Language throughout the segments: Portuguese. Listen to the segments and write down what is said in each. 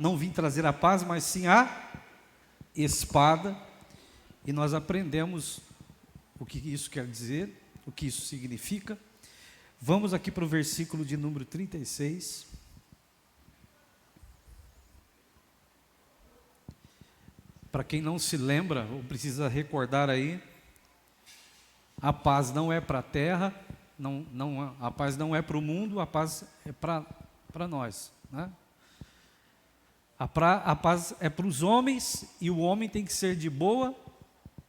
não vim trazer a paz, mas sim a espada. E nós aprendemos o que isso quer dizer, o que isso significa. Vamos aqui para o versículo de número 36. Para quem não se lembra, ou precisa recordar aí, a paz não é para a terra, a paz não é para o mundo, a paz é para nós, né? A paz é para os homens, e o homem tem que ser de boa,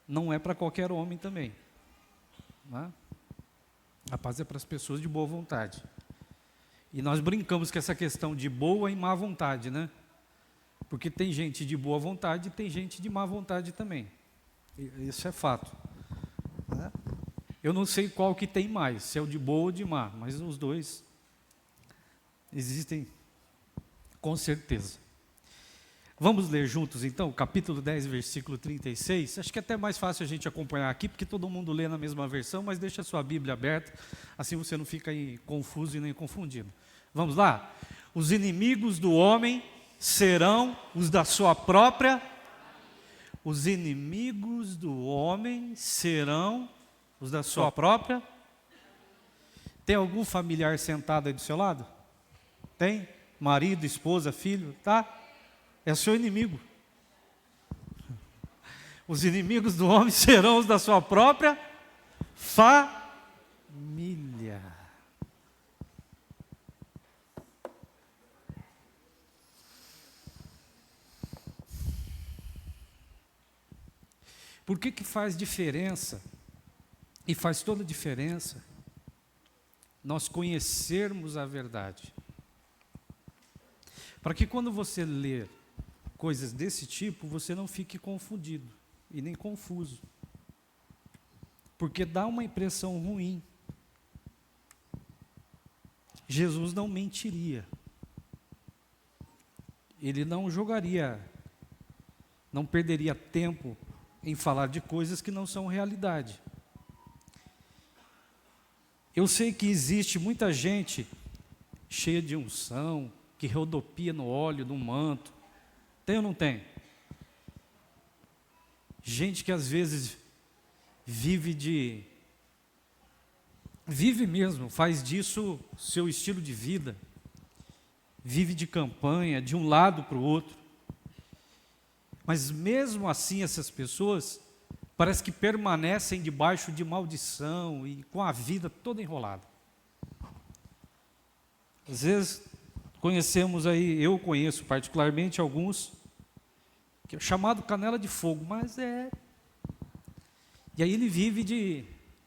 não é para qualquer homem também, né? A paz é para as pessoas de boa vontade. E nós brincamos com essa questão de boa e má vontade, né? Porque tem gente de boa vontade e tem gente de má vontade também. Isso é fato, né? Eu não sei qual que tem mais, se é o de boa ou de má, mas os dois existem com certeza. Vamos ler juntos então, capítulo 10, versículo 36. Acho que é até mais fácil a gente acompanhar aqui, porque todo mundo lê na mesma versão, mas deixa a sua Bíblia aberta, assim você não fica aí confuso e nem confundido. Vamos lá? Os inimigos do homem serão os da sua própria. Os inimigos do homem serão os da sua própria. Tem algum familiar sentado aí do seu lado? Tem? Marido, esposa, filho, tá? É seu inimigo. Os inimigos do homem serão os da sua própria família. Por que faz diferença, e faz toda a diferença, nós conhecermos a verdade? Para que quando você ler coisas desse tipo, você não fique confundido e nem confuso. Porque dá uma impressão ruim. Jesus não mentiria. Ele não jogaria, não perderia tempo em falar de coisas que não são realidade. Eu sei que existe muita gente cheia de unção, que rodopia no óleo, no manto. Tem ou não tem? Gente que às vezes vive mesmo, faz disso seu estilo de vida. Vive de campanha, de um lado para o outro. Mas mesmo assim essas pessoas parece que permanecem debaixo de maldição e com a vida toda enrolada. Às vezes conhecemos aí, eu conheço particularmente alguns, que é chamado canela de fogo, mas é. E aí ele vive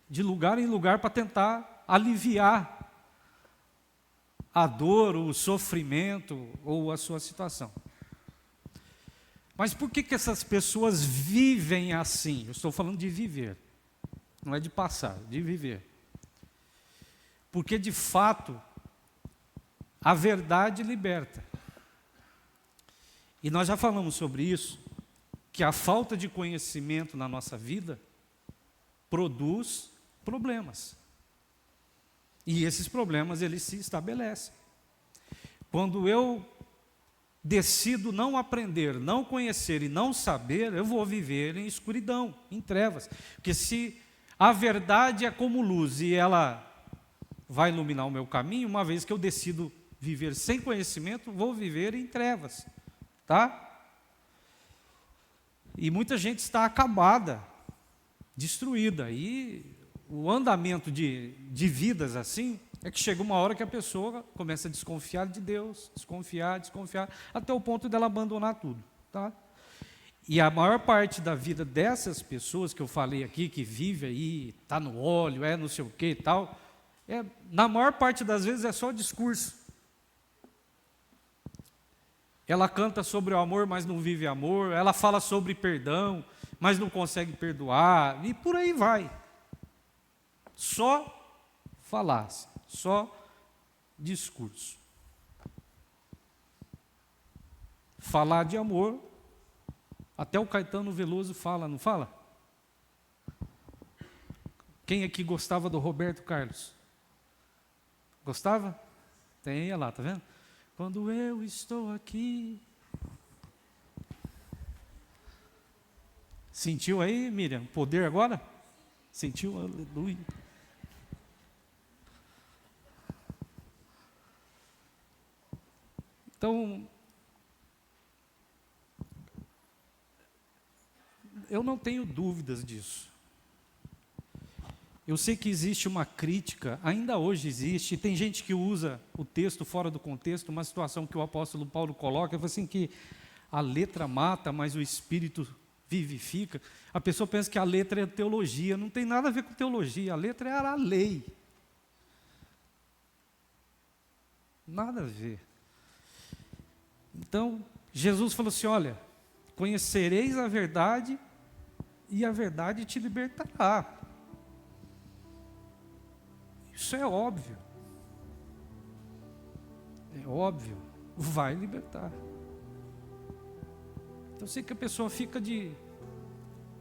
de lugar em lugar para tentar aliviar a dor, o sofrimento ou a sua situação. Mas por que essas pessoas vivem assim? Eu estou falando de viver, não é de passar, de viver. Porque de fato, a verdade liberta. E nós já falamos sobre isso, que a falta de conhecimento na nossa vida produz problemas. E esses problemas, eles se estabelecem. Quando eu decido não aprender, não conhecer e não saber, eu vou viver em escuridão, em trevas. Porque se a verdade é como luz e ela vai iluminar o meu caminho, uma vez que eu decido viver sem conhecimento, vou viver em trevas, tá? E muita gente está acabada, destruída, e o andamento de vidas assim, é que chega uma hora que a pessoa começa a desconfiar de Deus, desconfiar, até o ponto dela abandonar tudo, tá? E a maior parte da vida dessas pessoas que eu falei aqui, que vive aí, está no óleo, é não sei o que e tal, na maior parte das vezes é só discurso. Ela canta sobre o amor, mas não vive amor, ela fala sobre perdão, mas não consegue perdoar, e por aí vai. Só falácia, só discurso. Falar de amor, até o Caetano Veloso fala, não fala? Quem aqui gostava do Roberto Carlos? Gostava? Tem, olha lá, tá vendo? Quando eu estou aqui, Sentiu aí, Miriam, poder agora? Sentiu? Aleluia. Então, eu não tenho dúvidas disso. Eu sei que existe uma crítica, ainda hoje existe, e tem gente que usa o texto fora do contexto, uma situação que o apóstolo Paulo coloca, assim que a letra mata, mas o espírito vivifica. A pessoa pensa que a letra é teologia, não tem nada a ver com teologia, a letra era a lei. Nada a ver. Então, Jesus falou assim, olha, conhecereis a verdade e a verdade te libertará. Isso é óbvio. É óbvio. Vai libertar. Então, eu sei que a pessoa fica de...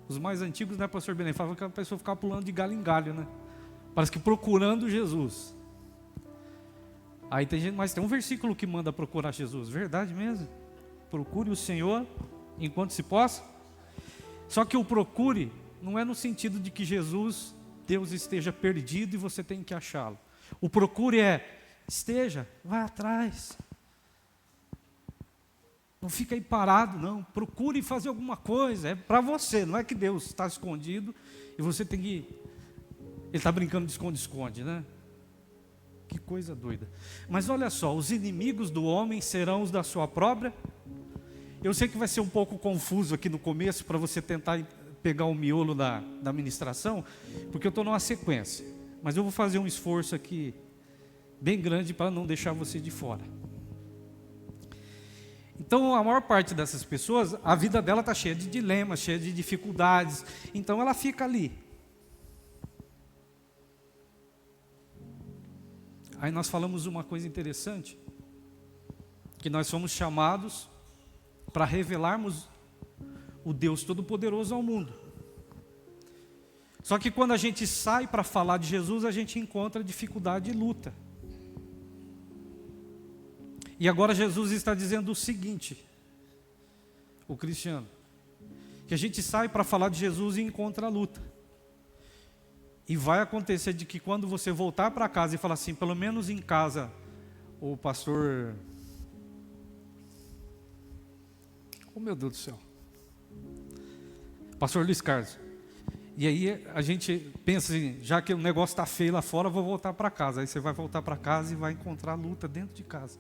Os mais antigos, né, pastor Benem, falavam que a pessoa ficava pulando de galho em galho, né? Parece que procurando Jesus. Aí tem gente, mas tem um versículo que manda procurar Jesus. Verdade mesmo. Procure o Senhor enquanto se possa. Só que o procure não é no sentido de que Jesus, Deus esteja perdido e você tem que achá-lo. O procure é, esteja, vai atrás. Não fica aí parado, não. Procure fazer alguma coisa. É para você, não é que Deus está escondido e você tem que... Ele está brincando de esconde-esconde, né? Que coisa doida. Mas olha só, os inimigos do homem serão os da sua própria. Eu sei que vai ser um pouco confuso aqui no começo para você tentar pegar o miolo da ministração, porque eu estou numa sequência. Mas eu vou fazer um esforço aqui bem grande para não deixar você de fora. Então, a maior parte dessas pessoas, a vida dela está cheia de dilemas, cheia de dificuldades. Então, ela fica ali. Aí nós falamos uma coisa interessante, que nós somos chamados para revelarmos o Deus Todo-Poderoso ao mundo. Só que quando a gente sai para falar de Jesus, a gente encontra dificuldade e luta. E agora Jesus está dizendo o seguinte, o Cristiano, que a gente sai para falar de Jesus e encontra a luta. E vai acontecer de que quando você voltar para casa e falar assim, pelo menos em casa, o pastor... Oh meu Deus do céu. Pastor Luiz Carlos. E aí a gente pensa assim, já que o negócio está feio lá fora, eu vou voltar para casa. Aí você vai voltar para casa e vai encontrar luta dentro de casa.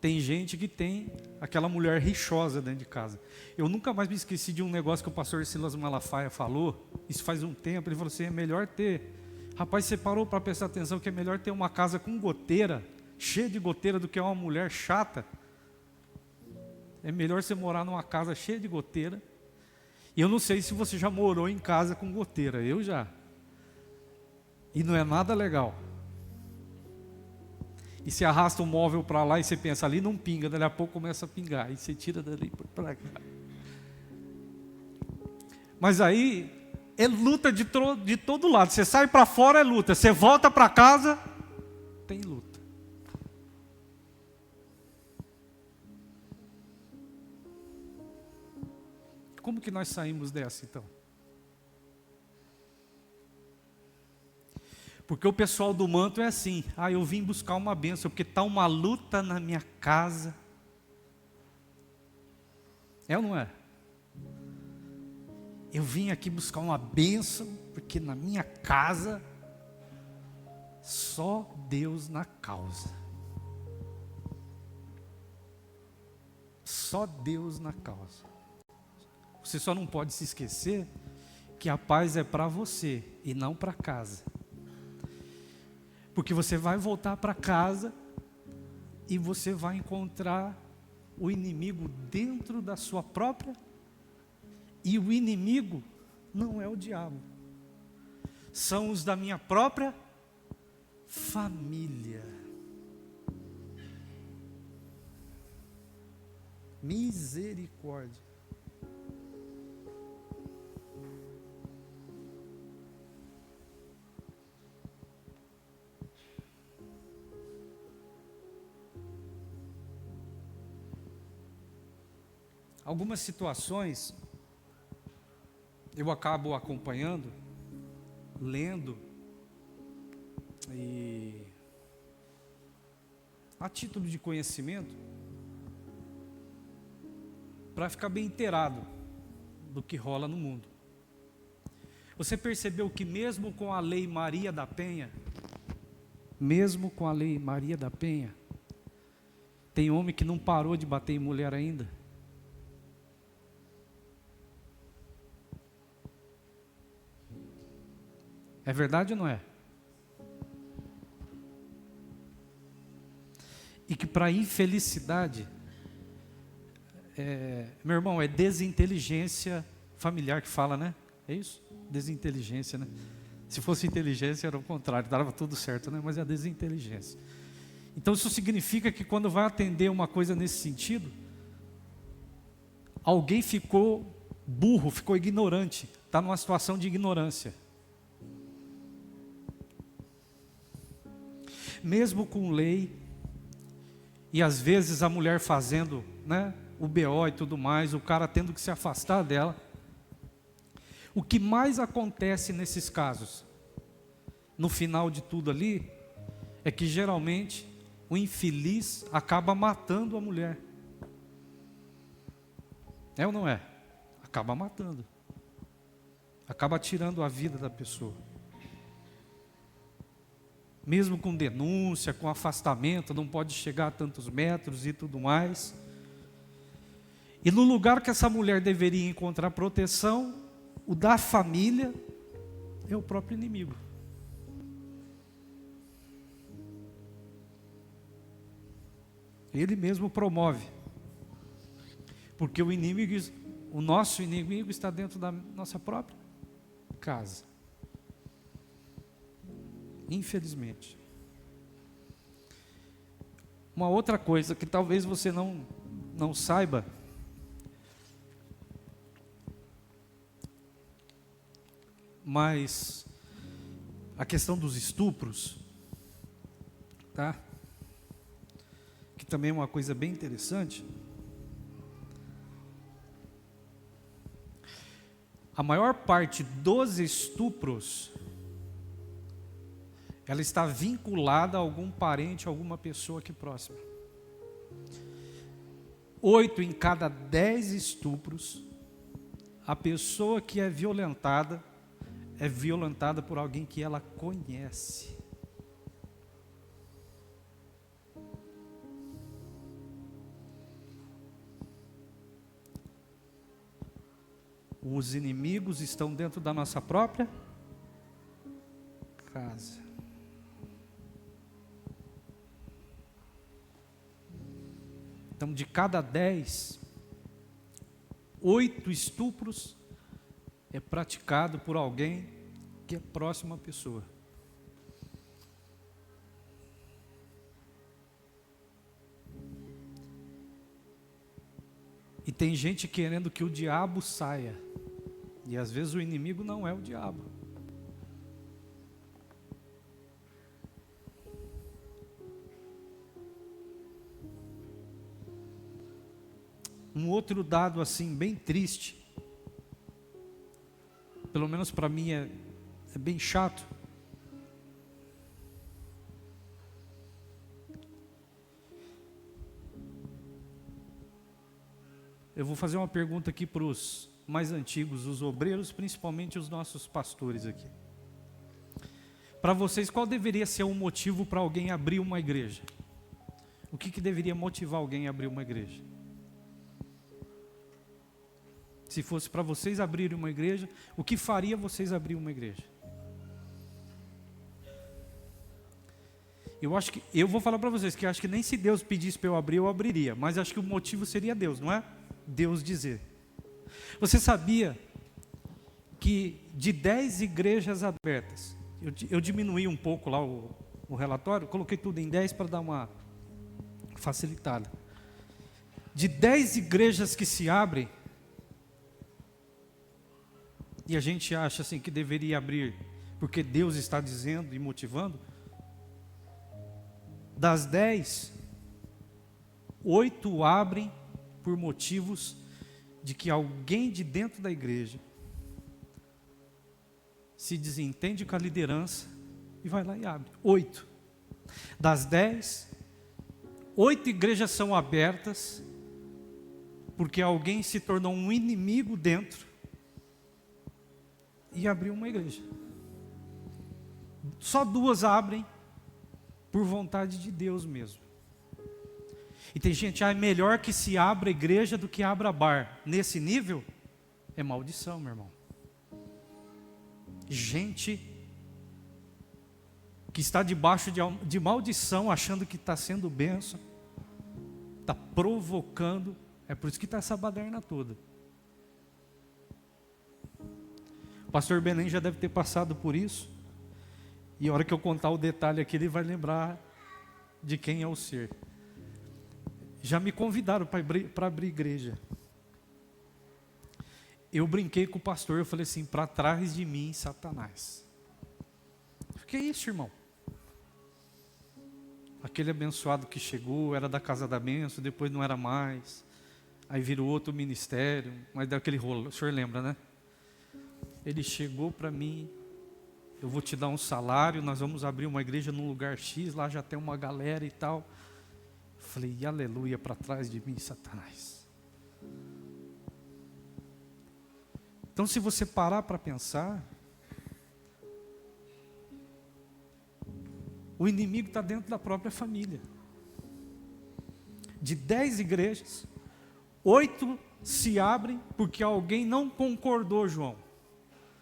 Tem gente que tem aquela mulher rixosa dentro de casa. Eu nunca mais me esqueci de um negócio que o pastor Silas Malafaia falou, isso faz um tempo, ele falou assim, é melhor ter... Rapaz, você parou para prestar atenção que é melhor ter uma casa com goteira, cheia de goteira, do que uma mulher chata? É melhor você morar numa casa cheia de goteira. E eu não sei se você já morou em casa com goteira, eu já. E não é nada legal. E você arrasta um móvel para lá e você pensa, ali não pinga, dali a pouco começa a pingar, e você tira dali para cá. Mas aí, é luta de todo lado, você sai para fora é luta, você volta para casa, tem luta. Como que nós saímos dessa então? Porque o pessoal do manto é assim, eu vim buscar uma bênção, porque está uma luta na minha casa. É ou não é? Eu vim aqui buscar uma bênção, porque na minha casa, só Deus na causa. Só Deus na causa. Você só não pode se esquecer que a paz é para você e não para casa. Porque você vai voltar para casa e você vai encontrar o inimigo dentro da sua própria. E o inimigo não é o diabo. São os da minha própria família. Misericórdia. Algumas situações eu acabo acompanhando, lendo, e a título de conhecimento, para ficar bem inteirado do que rola no mundo. Você percebeu que mesmo com a lei Maria da Penha, tem homem que não parou de bater em mulher ainda? É verdade ou não é? E que para infelicidade, meu irmão, é desinteligência familiar que fala, né? É isso? Desinteligência, né? Se fosse inteligência era o contrário, dava tudo certo, né? Mas é a desinteligência. Então isso significa que quando vai atender uma coisa nesse sentido, alguém ficou burro, ficou ignorante, está numa situação de ignorância. Mesmo com lei, e às vezes a mulher fazendo, né, o BO e tudo mais, o cara tendo que se afastar dela. O que mais acontece nesses casos, no final de tudo ali, é que geralmente o infeliz acaba matando a mulher. É ou não é? Acaba matando. Acaba tirando a vida da pessoa. Mesmo com denúncia, com afastamento, não pode chegar a tantos metros e tudo mais. E no lugar que essa mulher deveria encontrar proteção, o da família é o próprio inimigo. Ele mesmo promove. Porque o nosso inimigo está dentro da nossa própria casa. Infelizmente. Uma outra coisa que talvez você não saiba, mas a questão dos estupros, tá? Que também é uma coisa bem interessante. A maior parte dos estupros, ela está vinculada a algum parente, a alguma pessoa aqui próxima. 8 em cada 10 estupros, a pessoa que é violentada por alguém que ela conhece. Os inimigos estão dentro da nossa própria casa. Então, de cada 10, 8 estupros é praticado por alguém que é próximo à pessoa. E tem gente querendo que o diabo saia. E às vezes o inimigo não é o diabo. Um outro dado assim bem triste, pelo menos para mim é bem chato. Eu vou fazer uma pergunta aqui para os mais antigos, os obreiros, principalmente os nossos pastores aqui. Para vocês, qual deveria ser o motivo para alguém abrir uma igreja? O que deveria motivar alguém a abrir uma igreja? Se fosse para vocês abrirem uma igreja, o que faria vocês abrir uma igreja? Eu vou falar para vocês que eu acho que nem se Deus pedisse para eu abrir, eu abriria. Mas acho que o motivo seria Deus, não é? Deus dizer. Você sabia que de 10 igrejas abertas, eu diminuí um pouco lá o relatório, coloquei tudo em 10 para dar uma facilitada. De 10 igrejas que se abrem, e a gente acha assim que deveria abrir, porque Deus está dizendo e motivando, das 10, 8 abrem por motivos de que alguém de dentro da igreja se desentende com a liderança e vai lá e abre. 8. Das 10, 8 igrejas são abertas porque alguém se tornou um inimigo dentro e abriu uma igreja. Só 2 abrem por vontade de Deus mesmo. E tem gente, é melhor que se abra igreja do que abra bar. Nesse nível, é maldição, meu irmão. Gente que está debaixo de maldição, achando que está sendo bênção, está provocando, é por isso que está essa baderna toda. O pastor Belém já deve ter passado por isso, e a hora que eu contar o detalhe aqui, ele vai lembrar de quem é o ser. Já me convidaram para abrir igreja. Eu brinquei com o pastor, eu falei assim, para trás de mim, Satanás. Que isso, irmão? Aquele abençoado que chegou, era da casa da bênção, depois não era mais. Aí virou outro ministério, mas daquele rolo, o senhor lembra, né? Ele chegou para mim, eu vou te dar um salário, nós vamos abrir uma igreja num lugar X, lá já tem uma galera e tal. Falei, aleluia, para trás de mim, Satanás. Então, se você parar para pensar, o inimigo está dentro da própria família. De 10 igrejas, 8 se abrem porque alguém não concordou, João.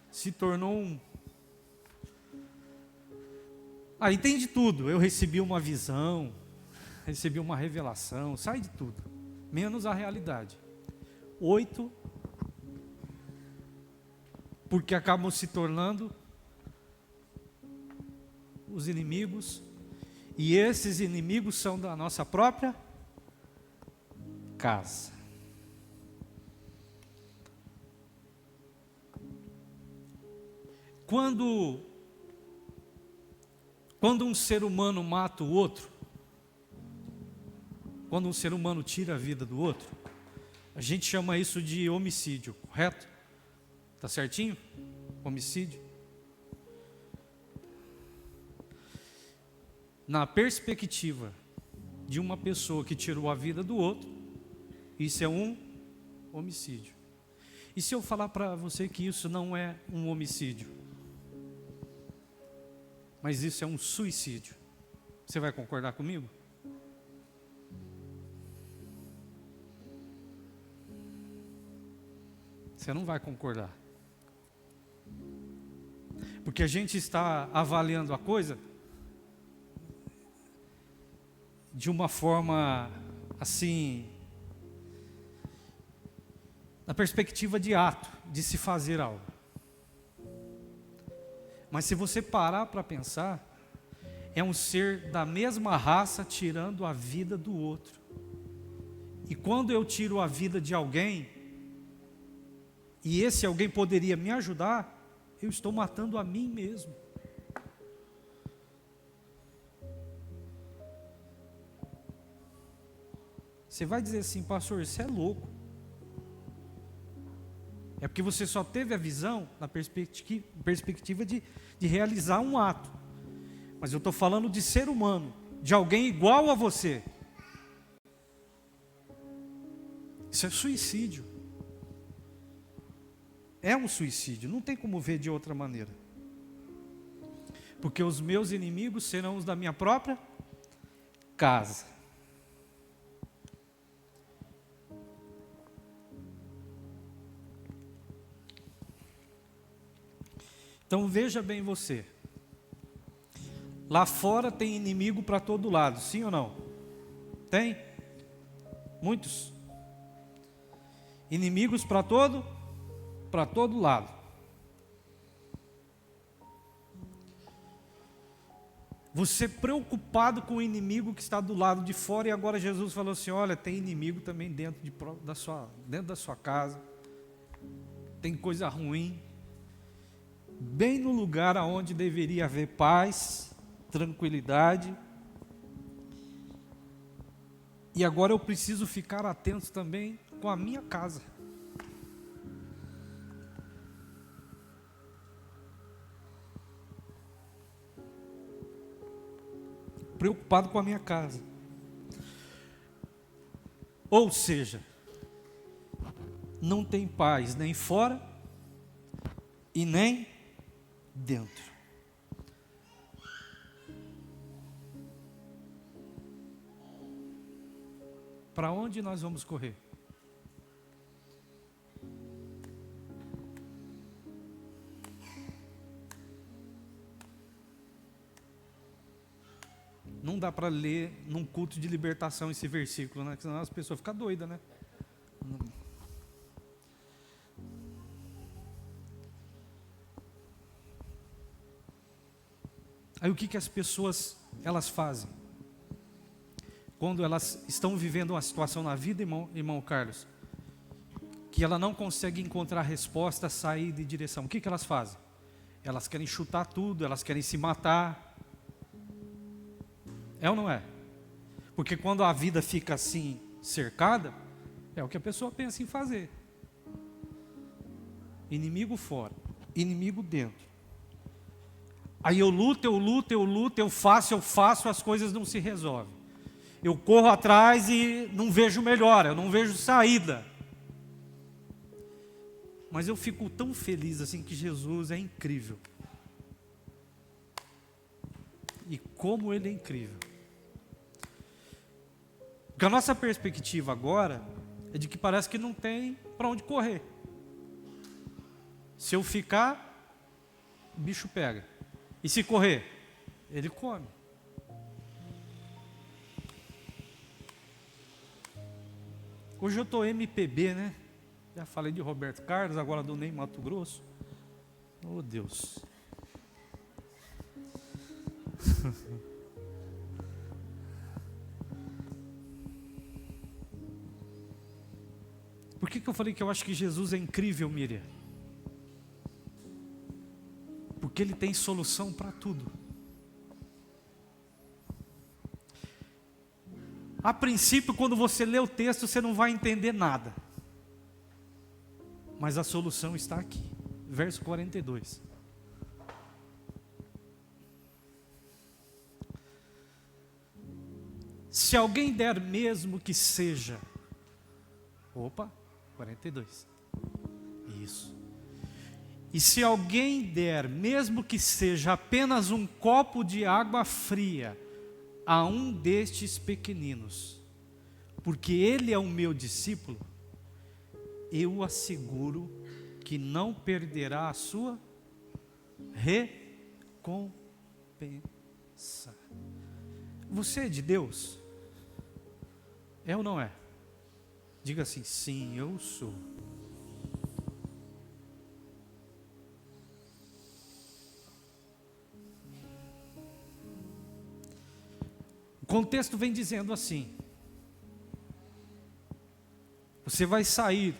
Se tornou um. Aí tem de tudo. Eu recebi uma visão, recebi uma revelação, sai de tudo, menos a realidade. 8, porque acabam se tornando os inimigos, e esses inimigos são da nossa própria casa. Quando um ser humano mata o outro, quando um ser humano tira a vida do outro, a gente chama isso de homicídio, correto? Tá certinho? Homicídio. Na perspectiva de uma pessoa que tirou a vida do outro, isso é um homicídio. E se eu falar para você que isso não é um homicídio, mas isso é um suicídio, você vai concordar comigo? Você não vai concordar. Porque a gente está avaliando a coisa de uma forma assim, na perspectiva de ato, de se fazer algo. Mas se você parar para pensar, é um ser da mesma raça tirando a vida do outro. E quando eu tiro a vida de alguém, e esse alguém poderia me ajudar, eu estou matando a mim mesmo. Você vai dizer assim, pastor, isso é louco. É porque você só teve a visão na perspectiva de realizar um ato. Mas eu estou falando de ser humano, de alguém igual a você. Isso é suicídio. É um suicídio, não tem como ver de outra maneira. Porque os meus inimigos serão os da minha própria casa. Então veja bem você. Lá fora tem inimigo para todo lado, sim ou não? Tem? Muitos. Inimigos para todo lado. Você preocupado com o inimigo que está do lado de fora, e agora Jesus falou assim, olha, tem inimigo também dentro da sua casa, tem coisa ruim, bem no lugar onde deveria haver paz, tranquilidade. E agora eu preciso ficar atento também com a minha casa. preocupado com a minha casa. Ou seja, não tem paz nem fora e nem dentro. Para onde nós vamos correr? Não dá para ler num culto de libertação esse versículo, né? Senão as pessoas ficam doidas, né? Aí o que as pessoas elas fazem? Quando elas estão vivendo uma situação na vida, irmão Carlos, que ela não consegue encontrar resposta, saída e direção, o que elas fazem? Elas querem chutar tudo, elas querem se matar. É ou não é? Porque quando a vida fica assim, cercada, é o que a pessoa pensa em fazer. Inimigo fora, inimigo dentro. Aí eu luto, eu faço, as coisas não se resolvem. Eu corro atrás e não vejo melhora, eu não vejo saída. Mas eu fico tão feliz assim que Jesus é incrível. E como Ele é incrível. Porque a nossa perspectiva agora é de que parece que não tem para onde correr. Se eu ficar, o bicho pega. E se correr, ele come. Hoje eu estou MPB, né? Já falei de Roberto Carlos, agora do Ney Mato Grosso. Oh, Deus. Por que eu falei que eu acho que Jesus é incrível, Miriam? Porque Ele tem solução para tudo. A princípio, quando você lê o texto, você não vai entender nada. Mas a solução está aqui. Verso 42. Se alguém der mesmo que seja... Opa, 42. Isso. E se alguém der, mesmo que seja apenas um copo de água fria, a um destes pequeninos, porque ele é o meu discípulo, eu asseguro que não perderá a sua recompensa. Você é de Deus? É ou não é? Diga assim, sim, eu sou. O contexto vem dizendo assim: você vai sair,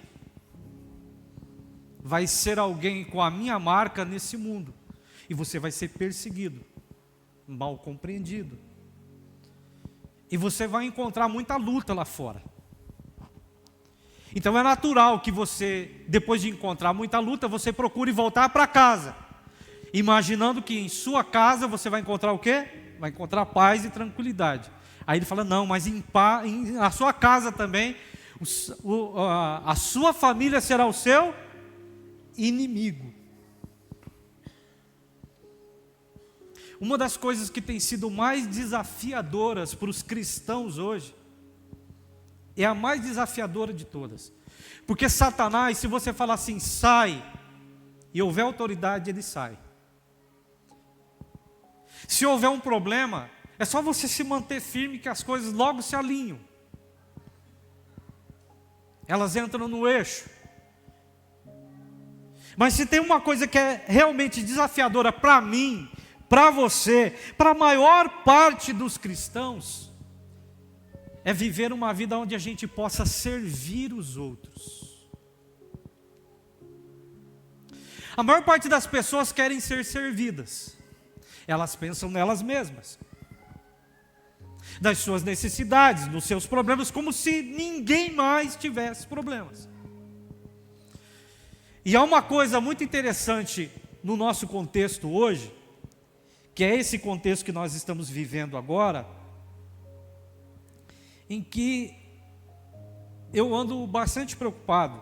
vai ser alguém com a minha marca nesse mundo, e você vai ser perseguido, mal compreendido, e você vai encontrar muita luta lá fora. Então é natural que você, depois de encontrar muita luta, você procure voltar para casa, imaginando que em sua casa você vai encontrar o quê? Vai encontrar paz e tranquilidade. Aí ele fala, não, mas na sua casa também, a sua família será o seu inimigo. Uma das coisas que tem sido mais desafiadoras para os cristãos hoje, é a mais desafiadora de todas. Porque Satanás, se você falar assim, sai, e houver autoridade, ele sai. Se houver um problema, é só você se manter firme que as coisas logo se alinham. Elas entram no eixo. Mas se tem uma coisa que é realmente desafiadora para mim, para você, para a maior parte dos cristãos, é viver uma vida onde a gente possa servir os outros. A maior parte das pessoas querem ser servidas. Elas pensam nelas mesmas, das suas necessidades, dos seus problemas, como se ninguém mais tivesse problemas. E há uma coisa muito interessante no nosso contexto hoje, que é esse contexto que nós estamos vivendo agora, em que eu ando bastante preocupado,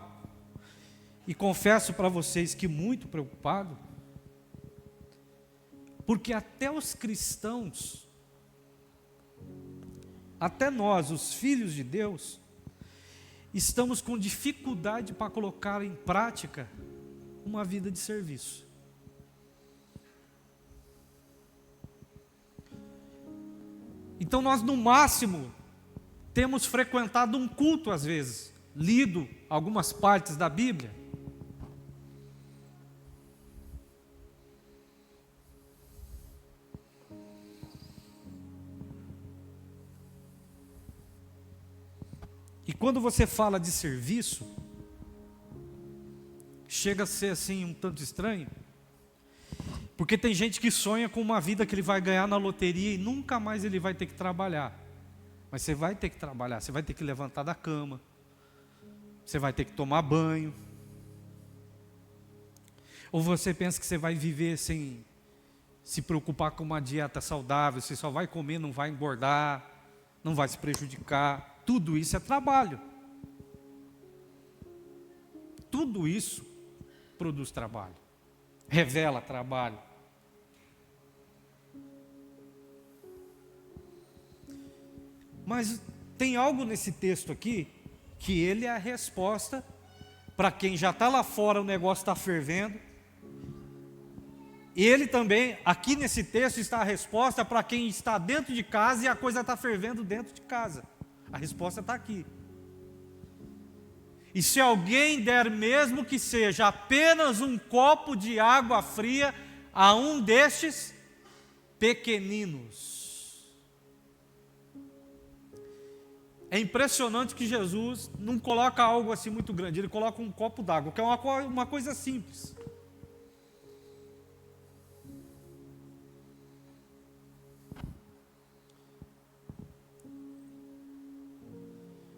e confesso para vocês que muito preocupado, porque até os cristãos, até nós, os filhos de Deus, estamos com dificuldade para colocar em prática uma vida de serviço. Então nós, no máximo, temos frequentado um culto às vezes, lido algumas partes da Bíblia. E quando você fala de serviço, chega a ser assim um tanto estranho, porque tem gente que sonha com uma vida que ele vai ganhar na loteria e nunca mais ele vai ter que trabalhar. Mas você vai ter que trabalhar, você vai ter que levantar da cama, você vai ter que tomar banho. Ou você pensa que você vai viver sem se preocupar com uma dieta saudável, você só vai comer, não vai engordar, não vai se prejudicar. Tudo isso é trabalho. Tudo isso produz trabalho, revela trabalho. Mas tem algo nesse texto aqui, que ele é a resposta para quem já está lá fora, o negócio está fervendo. E ele também, aqui nesse texto, está a resposta para quem está dentro de casa e a coisa está fervendo dentro de casa. A resposta está aqui. E se alguém der, mesmo que seja apenas um copo de água fria, a um destes pequeninos. É impressionante que Jesus não coloca algo assim muito grande, ele coloca um copo d'água, que é uma coisa simples.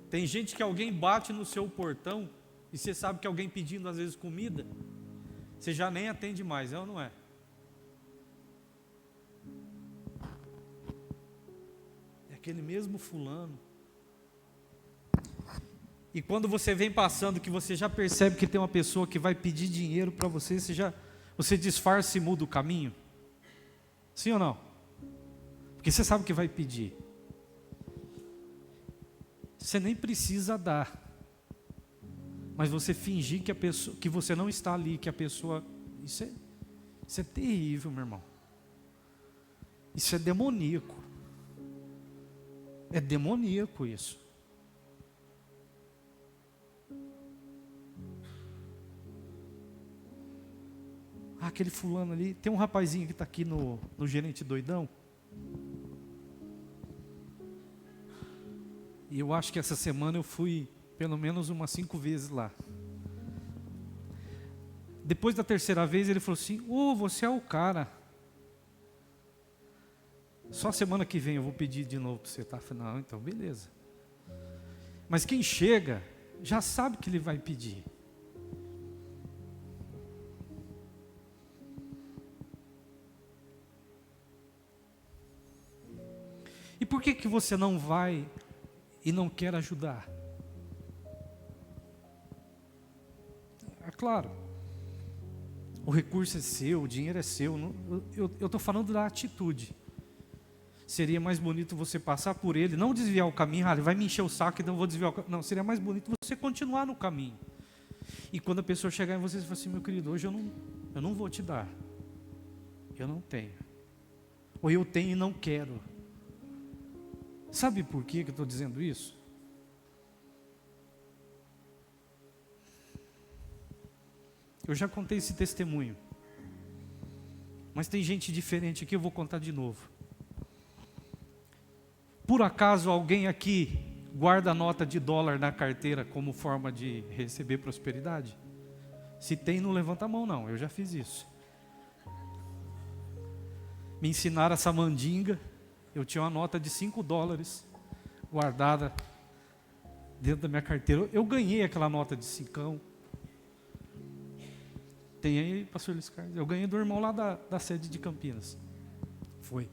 Tem gente que alguém bate no seu portão e você sabe que alguém pedindo às vezes comida, você já nem atende mais, é ou não é? É aquele mesmo fulano. E quando você vem passando, que você já percebe que tem uma pessoa que vai pedir dinheiro para você, você disfarça e muda o caminho? Sim ou não? Porque você sabe que vai pedir. Você nem precisa dar, mas você fingir que a pessoa, que você não está ali, que a pessoa, isso é terrível, meu irmão. Isso é demoníaco. É demoníaco isso. Ah, aquele fulano ali, tem um rapazinho que está aqui no Gerente Doidão. E eu acho que essa semana eu fui pelo menos umas 5 vezes lá. Depois da terceira vez ele falou assim: você é o cara. Só semana que vem eu vou pedir de novo para você, tá? Eu falei, não, então beleza. Mas quem chega já sabe que ele vai pedir. E por que você não vai e não quer ajudar? É claro, o recurso é seu, o dinheiro é seu. Eu estou falando da atitude. Seria mais bonito você passar por ele, não desviar o caminho. Ele vai me encher o saco, então eu vou desviar o caminho. Não, seria mais bonito você continuar no caminho. E quando a pessoa chegar em você e falar assim: meu querido, hoje eu não vou te dar. Eu não tenho. Ou eu tenho e não quero. Sabe por que eu estou dizendo isso? Eu já contei esse testemunho, mas tem gente diferente aqui, eu vou contar de novo. Por acaso alguém aqui guarda nota de dólar na carteira como forma de receber prosperidade? Se tem, não levanta a mão não, eu já fiz isso. Me ensinaram essa mandinga. Eu tinha uma nota de $5 guardada dentro da minha carteira. Eu ganhei aquela nota de 5. Tem aí, pastor Luiz Carlos? Eu ganhei do irmão lá da sede de Campinas. foi.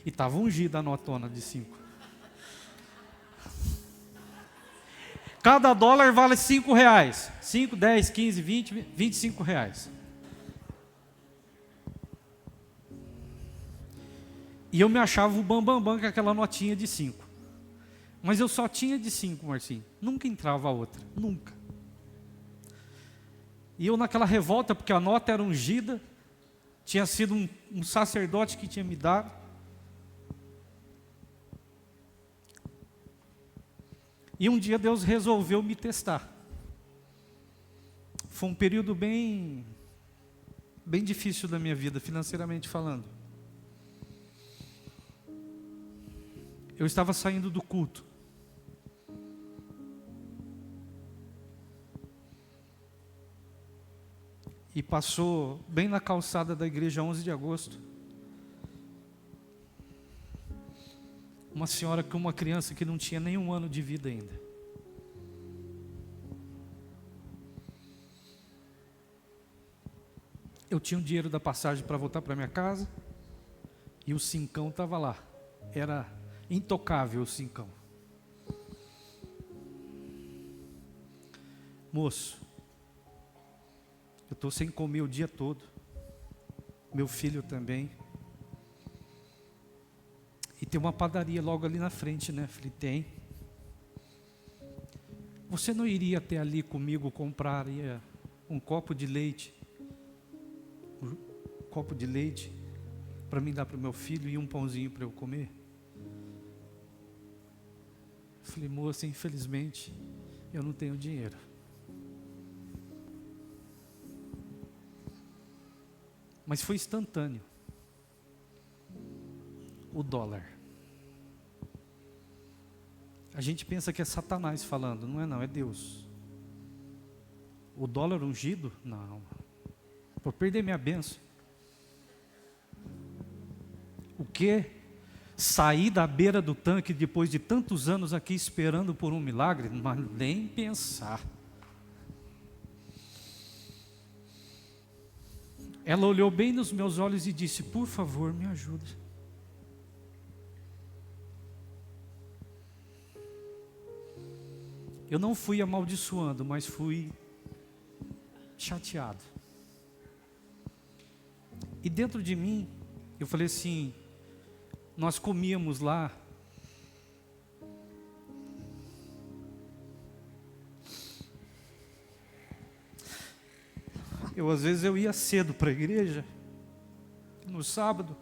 E estava ungida a notona de 5. Cada dólar vale R$ 5. 5, 10, 15, 20, R$ 25. E eu me achava o bambambam com aquela notinha de 5. Mas eu só tinha de 5, Marcinho. Nunca entrava a outra. Nunca. E eu naquela revolta, porque a nota era ungida, tinha sido um sacerdote que tinha me dado. E um dia Deus resolveu me testar. Foi um período bem difícil da minha vida, financeiramente falando. Eu estava saindo do culto. E passou bem na calçada da igreja 11 de agosto. Uma senhora com uma criança que não tinha nem 1 ano de vida ainda. Eu tinha o dinheiro da passagem para voltar para minha casa. E o 5 estava lá. Era intocável o 5. Moço, eu estou sem comer o dia todo. Meu filho também. E tem uma padaria logo ali na frente, né? Falei, tem. Você não iria até ali comigo comprar um copo de leite? Um copo de leite para mim dar para o meu filho e um pãozinho para eu comer? Falei, moça, infelizmente, eu não tenho dinheiro. Mas foi instantâneo. O dólar. A gente pensa que é Satanás falando, não é não, é Deus. O dólar ungido? Não. Vou perder minha bênção. O quê? Sair da beira do tanque depois de tantos anos aqui esperando por um milagre? Mas nem pensar. Ela olhou bem nos meus olhos e disse, por favor, me ajude. Eu não fui amaldiçoando, mas fui chateado. E dentro de mim, eu falei assim, nós comíamos lá. Às vezes eu ia cedo para a igreja, no sábado.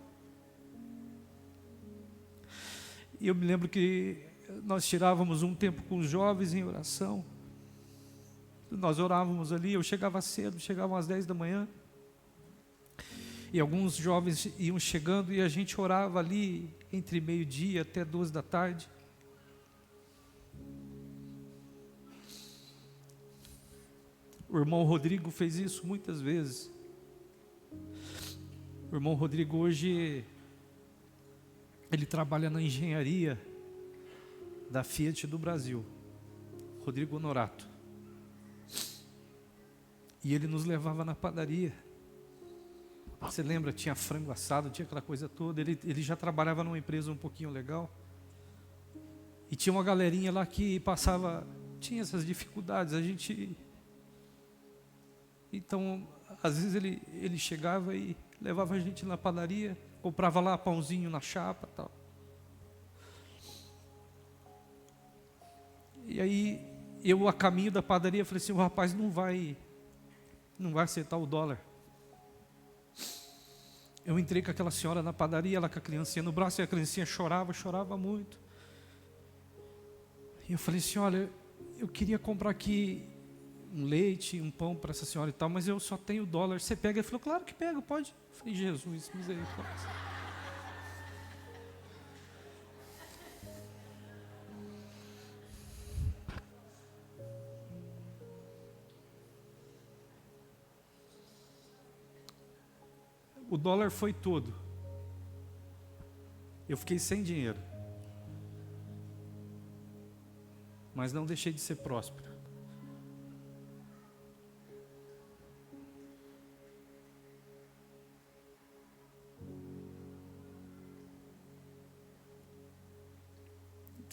E eu me lembro que nós tirávamos um tempo com os jovens em oração. Nós orávamos ali, eu chegava cedo, chegavam às 10 da manhã. E alguns jovens iam chegando e a gente orava ali entre meio-dia até 2 da tarde. O irmão Rodrigo fez isso muitas vezes. O irmão Rodrigo hoje, ele trabalha na engenharia da Fiat do Brasil. Rodrigo Honorato. E ele nos levava na padaria. Você lembra, tinha frango assado, tinha aquela coisa toda. Ele já trabalhava numa empresa um pouquinho legal. E tinha uma galerinha lá que passava, tinha essas dificuldades. Então, às vezes ele chegava e levava a gente na padaria, comprava lá pãozinho na chapa e tal. E aí, eu a caminho da padaria, falei assim, o rapaz não vai aceitar o dólar. Eu entrei com aquela senhora na padaria, ela com a criancinha no braço, e a criancinha chorava muito. E eu falei assim, olha, eu queria comprar aqui um leite, um pão para essa senhora e tal, mas eu só tenho dólar. Você pega? Ele falou, claro que pega, pode. Eu falei, Jesus, misericórdia. O dólar foi todo. Eu fiquei sem dinheiro. Mas não deixei de ser próspero.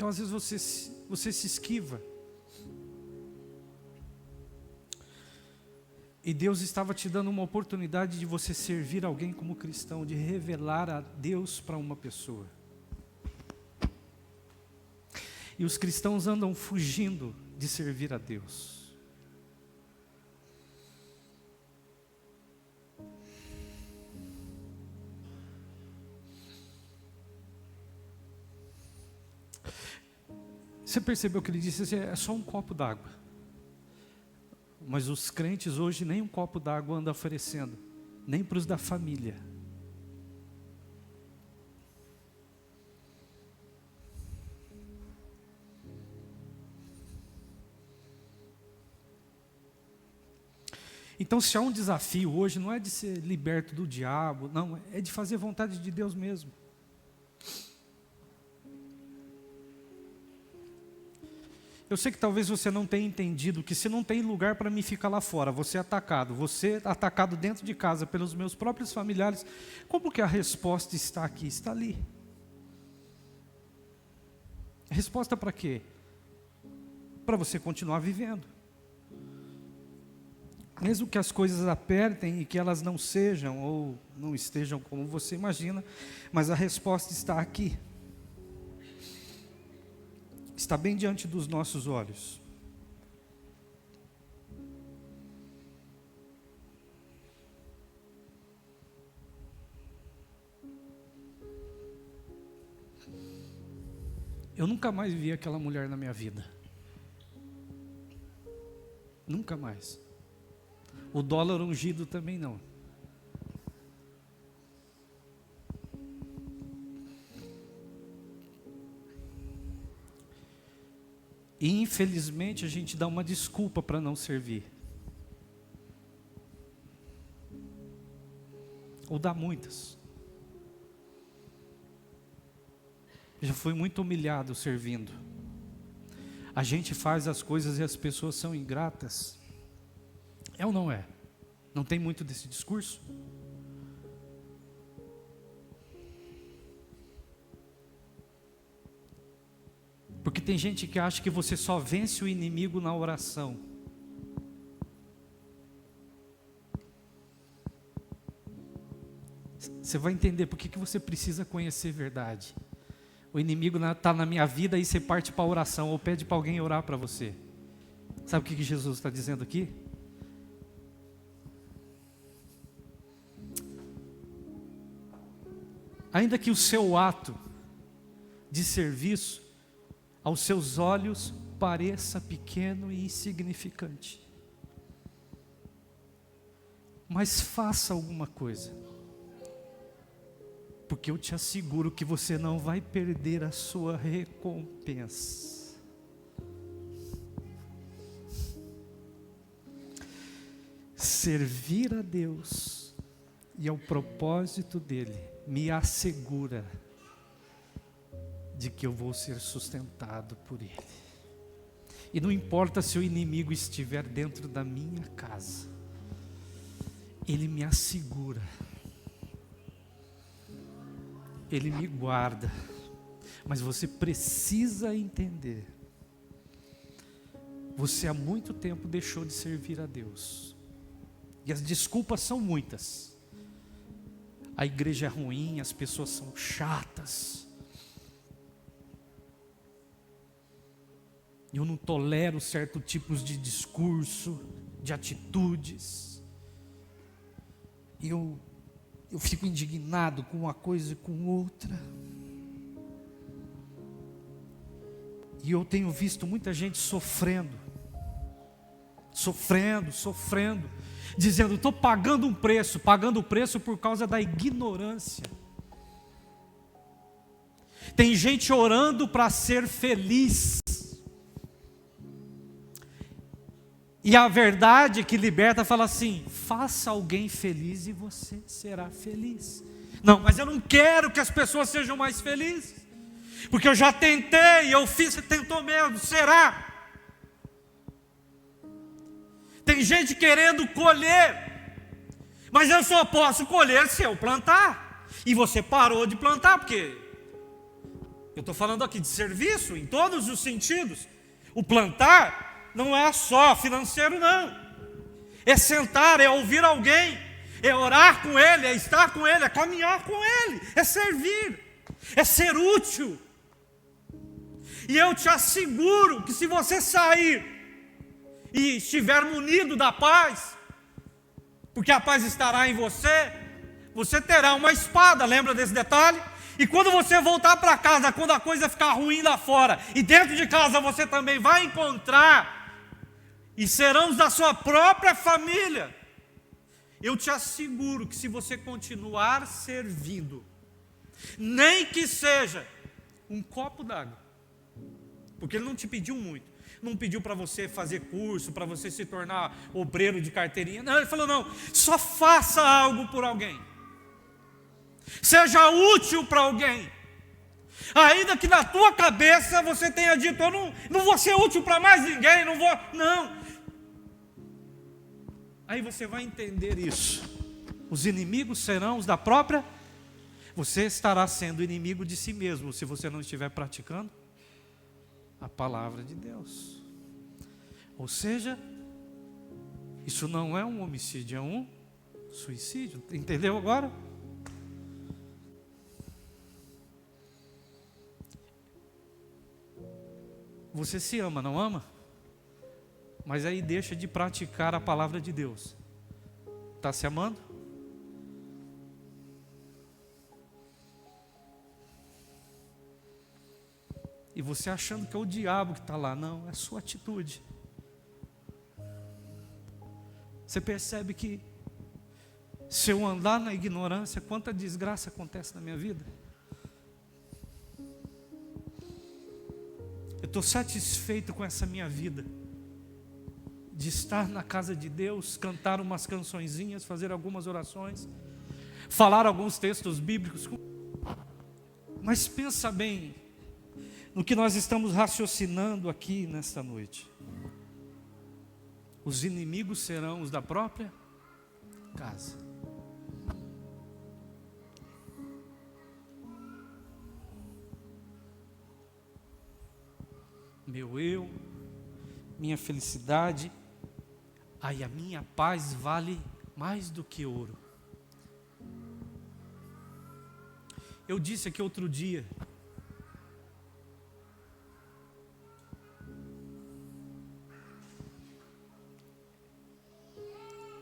Então às vezes você se esquiva. E Deus estava te dando uma oportunidade de você servir alguém como cristão, de revelar a Deus para uma pessoa. E os cristãos andam fugindo de servir a Deus. Você percebeu que ele disse assim, é só um copo d'água. Mas os crentes hoje nem um copo d'água andam oferecendo, nem para os da família. Então, se há um desafio hoje, não é de ser liberto do diabo, não, é de fazer vontade de Deus mesmo. Eu sei que talvez você não tenha entendido que se não tem lugar para mim ficar lá fora, você é atacado dentro de casa pelos meus próprios familiares, como que a resposta está aqui? Está ali. A resposta para quê? Para você continuar vivendo. Mesmo que as coisas apertem e que elas não sejam ou não estejam como você imagina, mas a resposta está aqui. Está bem diante dos nossos olhos. Eu nunca mais vi aquela mulher na minha vida. Nunca mais. O dólar ungido também não. E infelizmente a gente dá uma desculpa para não servir. Ou dá muitas. Já fui muito humilhado servindo. A gente faz as coisas e as pessoas são ingratas. É ou não é? Não tem muito desse discurso? Porque tem gente que acha que você só vence o inimigo na oração. Você vai entender por que você precisa conhecer verdade. O inimigo está na minha vida e você parte para a oração ou pede para alguém orar para você. Sabe o que Jesus está dizendo aqui? Ainda que o seu ato de serviço aos seus olhos pareça pequeno e insignificante, mas faça alguma coisa, porque eu te asseguro que você não vai perder a sua recompensa. Servir a Deus e ao propósito dele me assegura de que eu vou ser sustentado por Ele. E não importa se o inimigo estiver dentro da minha casa, Ele me assegura, Ele me guarda. Mas você precisa entender, você há muito tempo deixou de servir a Deus, e as desculpas são muitas. A igreja é ruim, as pessoas são chatas, eu não tolero certos tipos de discurso, de atitudes. Eu fico indignado com uma coisa e com outra. E eu tenho visto muita gente sofrendo, dizendo, estou pagando o preço por causa da ignorância. Tem gente orando para ser feliz. E a verdade que liberta fala assim, faça alguém feliz e você será feliz. Não, mas eu não quero que as pessoas sejam mais felizes, porque eu já tentei, eu fiz, você tentou mesmo, será? Tem gente querendo colher, mas eu só posso colher se eu plantar. E você parou de plantar, porque Eu estou falando aqui de serviço em todos os sentidos. O plantar não é só financeiro, não. É sentar, é ouvir alguém, é orar com ele, é estar com ele, é caminhar com ele, é servir, é ser útil. E eu te asseguro que se você sair e estiver munido da paz, porque a paz estará em você, você terá uma espada, lembra desse detalhe? E quando você voltar para casa, quando a coisa ficar ruim lá fora, e dentro de casa você também vai encontrar, e serão da sua própria família, eu te asseguro que se você continuar servindo, nem que seja um copo d'água, porque ele não te pediu muito, não pediu para você fazer curso, para você se tornar obreiro de carteirinha, não, ele falou não, só faça algo por alguém, seja útil para alguém, ainda que na tua cabeça você tenha dito, eu não vou ser útil para mais ninguém, não. Aí você vai entender isso. Os inimigos serão os da própria. Você estará sendo inimigo de si mesmo se você não estiver praticando a palavra de Deus. Ou seja, isso não é um homicídio, é um suicídio. Entendeu agora? Você se ama, não ama? Mas aí deixa de praticar a palavra de Deus. Está se amando? E você achando que é o diabo que está lá. Não, é sua atitude. Você percebe que se eu andar na ignorância, quanta desgraça acontece na minha vida? Eu estou satisfeito com essa minha vida. De estar na casa de Deus, cantar umas cançõezinhas, fazer algumas orações, falar alguns textos bíblicos. Mas pensa bem no que nós estamos raciocinando aqui nesta noite. Os inimigos serão os da própria casa. Meu eu, minha felicidade, aí a minha paz vale mais do que ouro. Eu disse aqui outro dia,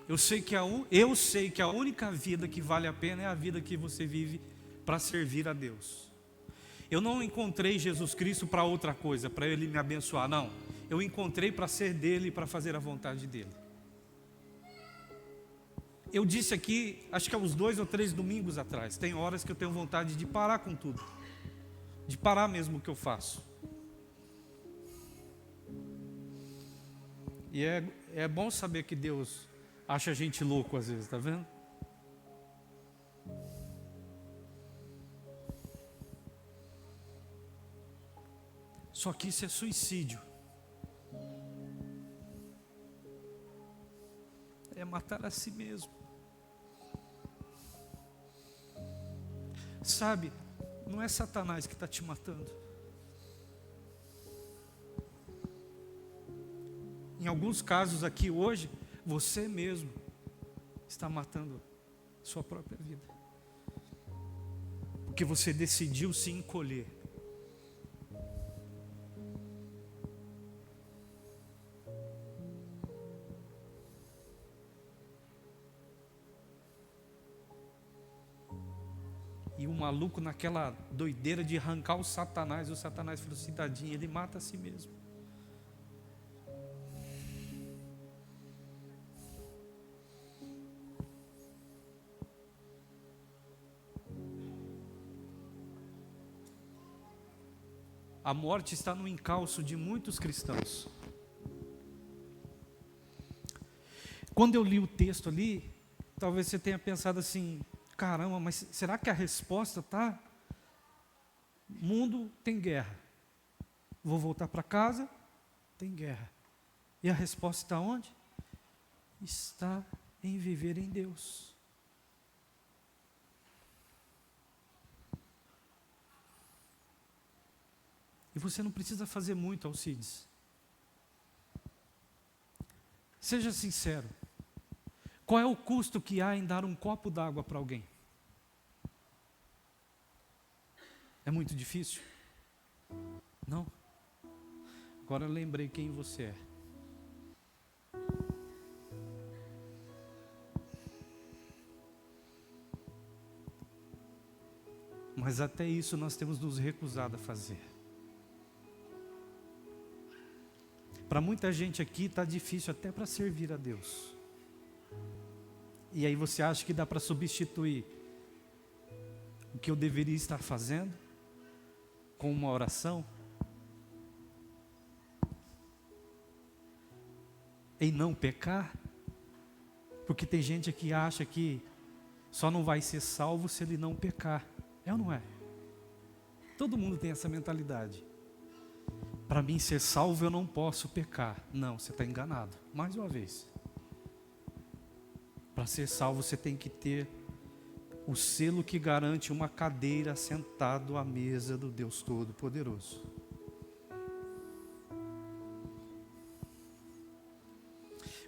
eu sei que a única vida que vale a pena é a vida que você vive para servir a Deus. Eu não encontrei Jesus Cristo para outra coisa, para Ele me abençoar, não. Eu encontrei para ser dele e para fazer a vontade dele. Eu disse aqui, acho que há uns 2 ou 3 domingos atrás, tem horas que eu tenho vontade de parar com tudo, de parar mesmo o que eu faço. E é bom saber que Deus acha a gente louco às vezes, tá vendo? Só que isso é suicídio. É matar a si mesmo. Sabe, não é Satanás que está te matando. Em alguns casos aqui hoje, você mesmo está matando sua própria vida. Porque você decidiu se encolher. E o maluco naquela doideira de arrancar o Satanás falou assim, tadinho, ele mata a si mesmo. A morte está no encalço de muitos cristãos. Quando eu li o texto ali, talvez você tenha pensado assim, caramba, mas será que a resposta está? Mundo tem guerra. Vou voltar para casa, tem guerra. E a resposta está onde? Está em viver em Deus. E você não precisa fazer muito, Alcides. Seja sincero. Qual é o custo que há em dar um copo d'água para alguém? É muito difícil? Não. Agora eu lembrei quem você é. Mas até isso nós temos nos recusado a fazer. Para muita gente aqui está difícil até para servir a Deus. E aí você acha que dá para substituir o que eu deveria estar fazendo com uma oração? Em não pecar? Porque tem gente que acha que só não vai ser salvo se ele não pecar. É ou não é? Todo mundo tem essa mentalidade. Para mim ser salvo eu não posso pecar. Não, você está enganado. Mais uma vez. Para ser salvo você tem que ter o selo que garante uma cadeira sentado à mesa do Deus Todo-Poderoso.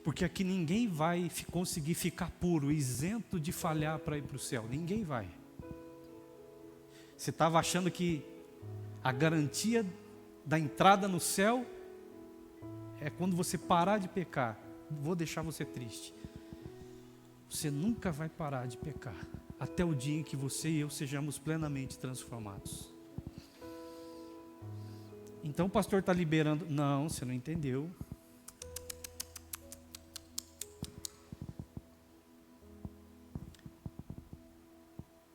Porque aqui ninguém vai conseguir ficar puro, isento de falhar para ir para o céu. Ninguém vai. Você estava achando que a garantia da entrada no céu é quando você parar de pecar. Vou deixar você triste. Você nunca vai parar de pecar, até o dia em que você e eu sejamos plenamente transformados. Então o pastor está liberando. Não, você não entendeu.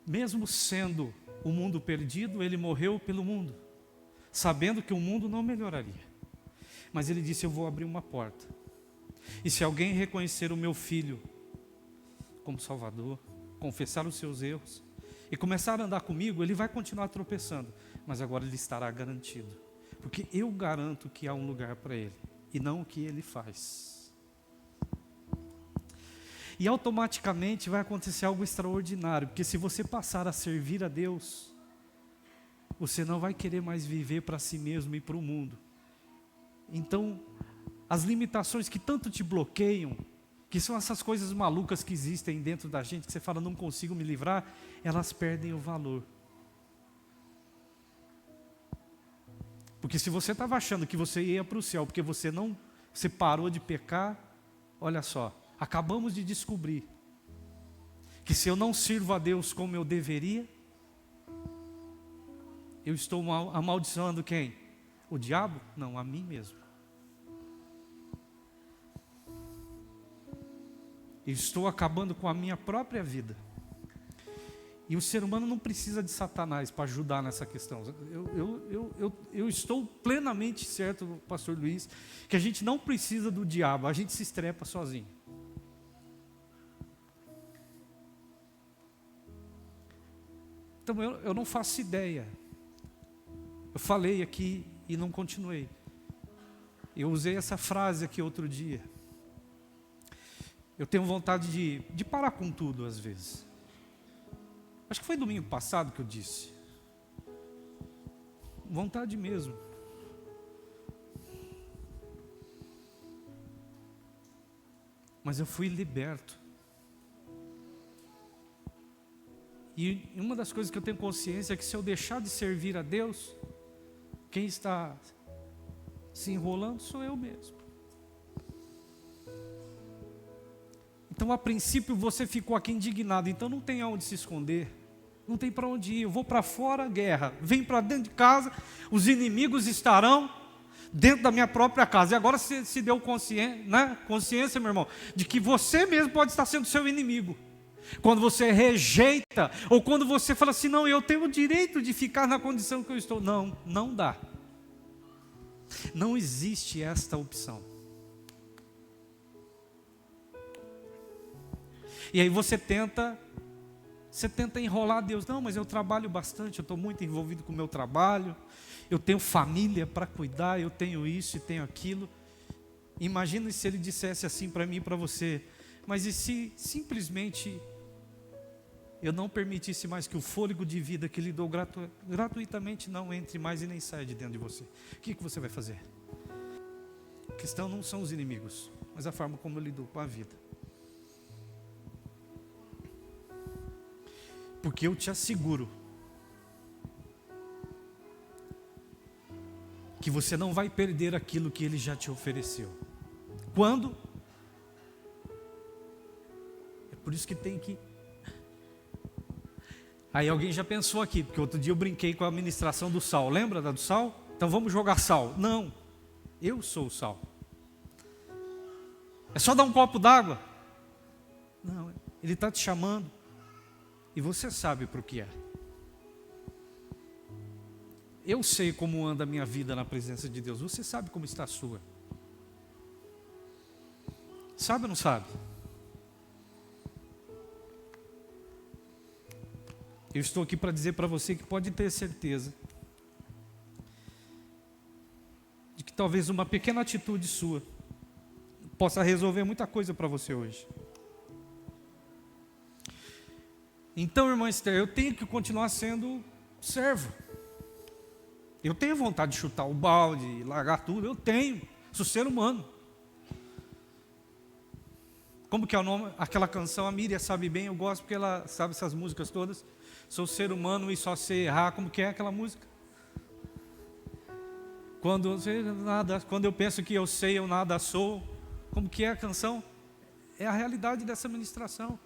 Mesmo sendo o mundo perdido, ele morreu pelo mundo, sabendo que o mundo não melhoraria. Mas ele disse: eu vou abrir uma porta. E se alguém reconhecer o meu filho como Salvador, confessar os seus erros e começar a andar comigo, ele vai continuar tropeçando, mas agora ele estará garantido, porque eu garanto que há um lugar para ele, e não o que ele faz. E automaticamente vai acontecer algo extraordinário, porque se você passar a servir a Deus, você não vai querer mais viver para si mesmo e para o mundo. Então, as limitações que tanto te bloqueiam, que são essas coisas malucas que existem dentro da gente, que você fala, não consigo me livrar, elas perdem o valor. Porque se você estava achando que você ia para o céu, porque você parou de pecar, olha só, acabamos de descobrir que se eu não sirvo a Deus como eu deveria, eu estou amaldiçoando quem? O diabo? Não, a mim mesmo. Eu estou acabando com a minha própria vida. E o ser humano não precisa de Satanás para ajudar nessa questão. Eu estou plenamente certo, pastor Luiz, que a gente não precisa do diabo, a gente se estrepa sozinho. Então eu não faço ideia. Eu falei aqui e não continuei. Eu usei essa frase aqui outro dia. Eu tenho vontade de parar com tudo às vezes. Acho que foi domingo passado que eu disse. Vontade mesmo. Mas eu fui liberto. E uma das coisas que eu tenho consciência é que se eu deixar de servir a Deus, quem está se enrolando sou eu mesmo. Então, a princípio, você ficou aqui indignado, então não tem aonde se esconder, não tem para onde ir. Eu vou para fora, guerra, vem para dentro de casa, os inimigos estarão dentro da minha própria casa. E agora você se deu consciência, meu irmão, de que você mesmo pode estar sendo seu inimigo. Quando você rejeita, ou quando você fala assim, não, eu tenho o direito de ficar na condição que eu estou. Não, não dá. Não existe esta opção. E aí você tenta enrolar Deus. Não, mas eu trabalho bastante, eu estou muito envolvido com o meu trabalho, eu tenho família para cuidar, eu tenho isso e tenho aquilo. Imagina se ele dissesse assim para mim e para você, mas e se simplesmente eu não permitisse mais que o fôlego de vida que Ele deu gratuitamente não entre mais e nem saia de dentro de você, o que você vai fazer? A questão não são os inimigos, mas a forma como eu lido com a vida. Porque eu te asseguro que você não vai perder aquilo que Ele já te ofereceu. Quando? É por isso que tem que... Aí alguém já pensou aqui, porque outro dia eu brinquei com a ministração do sal. Lembra da do sal? Então vamos jogar sal. Não, eu sou o sal. É só dar um copo d'água? Não, Ele está te chamando. E você sabe para o que é. Eu sei como anda a minha vida na presença de Deus. Você sabe como está a sua. Sabe ou não sabe? Eu estou aqui para dizer para você que pode ter certeza de que talvez uma pequena atitude sua possa resolver muita coisa para você hoje. Então, irmã Esther, eu tenho que continuar sendo servo. Eu tenho vontade de chutar o balde, largar tudo, eu tenho. Sou ser humano. Como que é o nome? Aquela canção, a Miriam sabe bem, eu gosto porque ela sabe essas músicas todas. Sou ser humano e só sei errar. Como que é aquela música? Quando eu penso que eu sei, eu nada sou. Como que é a canção? É a realidade dessa ministração.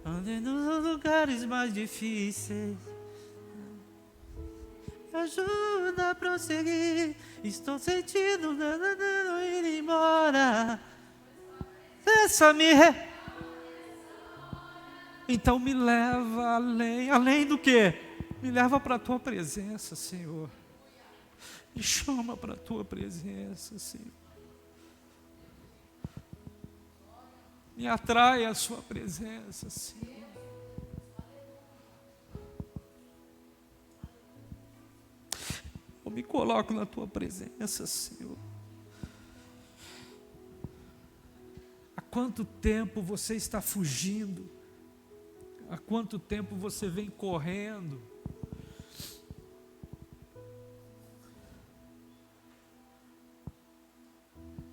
Andei nos lugares mais difíceis, me ajuda a prosseguir. Estou sentindo ir embora. Então me leva além do que? Me leva para a tua presença, Senhor. Me chama para a tua presença, Senhor. Me atrai a sua presença, Senhor. Eu me coloco na tua presença, Senhor. Há quanto tempo você está fugindo? Há quanto tempo você vem correndo?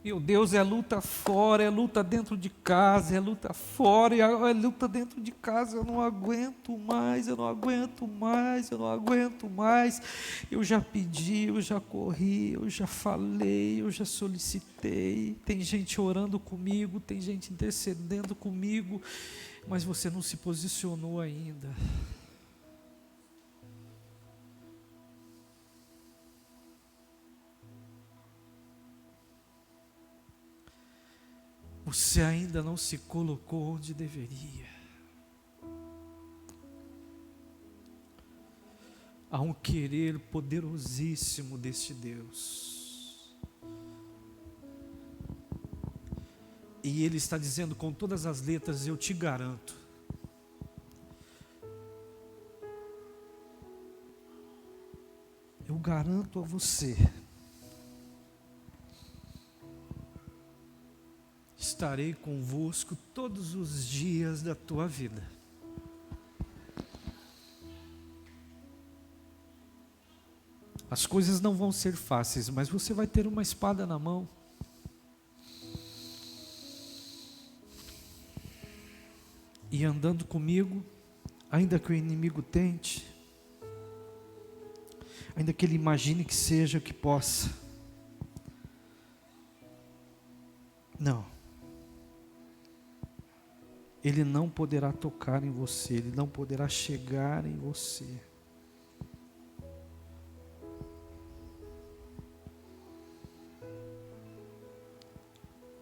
Meu Deus, é luta fora, é luta dentro de casa, é luta fora, é luta dentro de casa. Eu não aguento mais, eu não aguento mais, eu não aguento mais. Eu já pedi, eu já corri, eu já falei, eu já solicitei. Tem gente orando comigo, tem gente intercedendo comigo, mas você não se posicionou ainda. Você ainda não se colocou onde deveria. Há um querer poderosíssimo deste Deus. E Ele está dizendo com todas as letras, eu te garanto. Eu garanto a você. Estarei convosco todos os dias da tua vida. As coisas não vão ser fáceis, mas você vai ter uma espada na mão. E andando comigo, ainda que o inimigo tente, ainda que ele imagine que seja o que possa. Não. Ele não poderá tocar em você, ele não poderá chegar em você.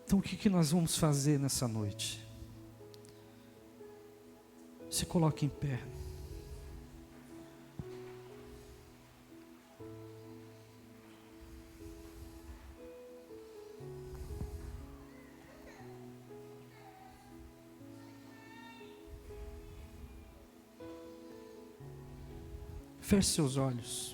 Então o que nós vamos fazer nessa noite? Se coloque em pé. Feche seus olhos.